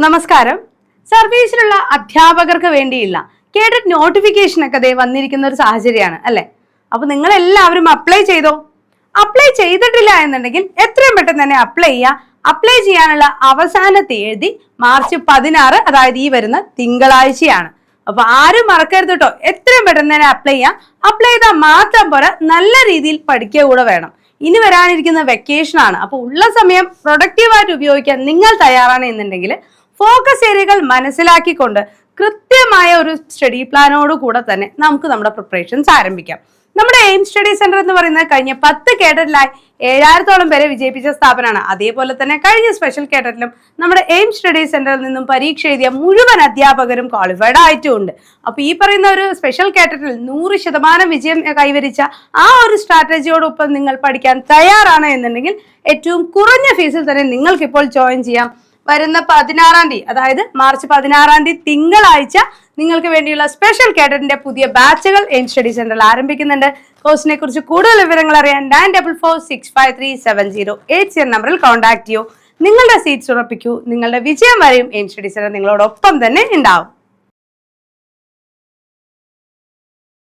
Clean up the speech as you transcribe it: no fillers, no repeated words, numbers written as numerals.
നമസ്കാരം. സർവീസിലുള്ള അധ്യാപകർക്ക് വേണ്ടിയില്ല കേഡറ്റ് നോട്ടിഫിക്കേഷൻ ഒക്കെ ദേ വന്നിരിക്കുന്ന ഒരു സാഹചര്യമാണ് അല്ലെ. അപ്പൊ നിങ്ങൾ എല്ലാവരും അപ്ലൈ ചെയ്തോ? അപ്ലൈ ചെയ്തിട്ടില്ല എന്നുണ്ടെങ്കിൽ എത്രയും പെട്ടെന്ന് തന്നെ അപ്ലൈ ചെയ്യുക. അപ്ലൈ ചെയ്യാനുള്ള അവസാന തീയതി മാർച്ച് 16, അതായത് ഈ വരുന്ന തിങ്കളാഴ്ചയാണ്. അപ്പൊ ആരും മറക്കരുത് കേട്ടോ. എത്രയും പെട്ടെന്ന് തന്നെ അപ്ലൈ ചെയ്യാം. അപ്ലൈ ചെയ്താൽ മാത്രം പോരാ, നല്ല രീതിയിൽ പഠിക്കുക കൂടെ വേണം. ഇനി വരാനിരിക്കുന്ന വെക്കേഷൻ ആണ്. അപ്പൊ ഉള്ള സമയം പ്രൊഡക്റ്റീവായിട്ട് ഉപയോഗിക്കാൻ നിങ്ങൾ തയ്യാറാണ് എന്നുണ്ടെങ്കിൽ ഫോക്കസ് ഏരിയകൾ മനസ്സിലാക്കിക്കൊണ്ട് കൃത്യമായ ഒരു സ്റ്റഡി പ്ലാനോട് കൂടെ തന്നെ നമുക്ക് നമ്മുടെ പ്രിപ്പറേഷൻസ് ആരംഭിക്കാം. നമ്മുടെ എയിം സ്റ്റഡി സെന്റർ എന്ന് പറയുന്നത് കഴിഞ്ഞ 10 കേഡറ്റിലായി 7000ഓളം പേരെ വിജയിപ്പിച്ച സ്ഥാപനമാണ്. അതേപോലെ തന്നെ കഴിഞ്ഞ സ്പെഷ്യൽ കേഡറ്റിലും നമ്മുടെ എയിം സ്റ്റഡി സെന്ററിൽ നിന്നും പരീക്ഷ എഴുതിയ മുഴുവൻ അധ്യാപകരും ക്വാളിഫൈഡ് ആയിട്ടുമുണ്ട്. അപ്പൊ ഈ പറയുന്ന ഒരു സ്പെഷ്യൽ കേഡറ്റിൽ 100% വിജയം കൈവരിച്ച ആ ഒരു സ്ട്രാറ്റജിയോടൊപ്പം നിങ്ങൾ പഠിക്കാൻ തയ്യാറാണ് എന്നുണ്ടെങ്കിൽ ഏറ്റവും കുറഞ്ഞ ഫീസിൽ തന്നെ നിങ്ങൾക്ക് ഇപ്പോൾ ജോയിൻ ചെയ്യാം. വരുന്ന 16-ാം തീയതി, അതായത് മാർച്ച് 16-ാം തീയതി തിങ്കളാഴ്ച നിങ്ങൾക്ക് വേണ്ടിയുള്ള സ്പെഷ്യൽ കേഡറ്റിന്റെ പുതിയ ബാച്ചുകൾ എയിം സ്റ്റഡി സെന്ററിൽ ആരംഭിക്കുന്നുണ്ട്. കോഴ്സിനെ കുറിച്ച് കൂടുതൽ വിവരങ്ങൾ അറിയാൻ 9446537080 നമ്പറിൽ കോൺടാക്ട് ചെയ്യൂ. നിങ്ങളുടെ സീറ്റ്സ് ഉറപ്പിക്കൂ. നിങ്ങളുടെ വിജയം വരെയും എയിം സ്റ്റഡി സെന്റർ നിങ്ങളോടൊപ്പം തന്നെ ഉണ്ടാവും.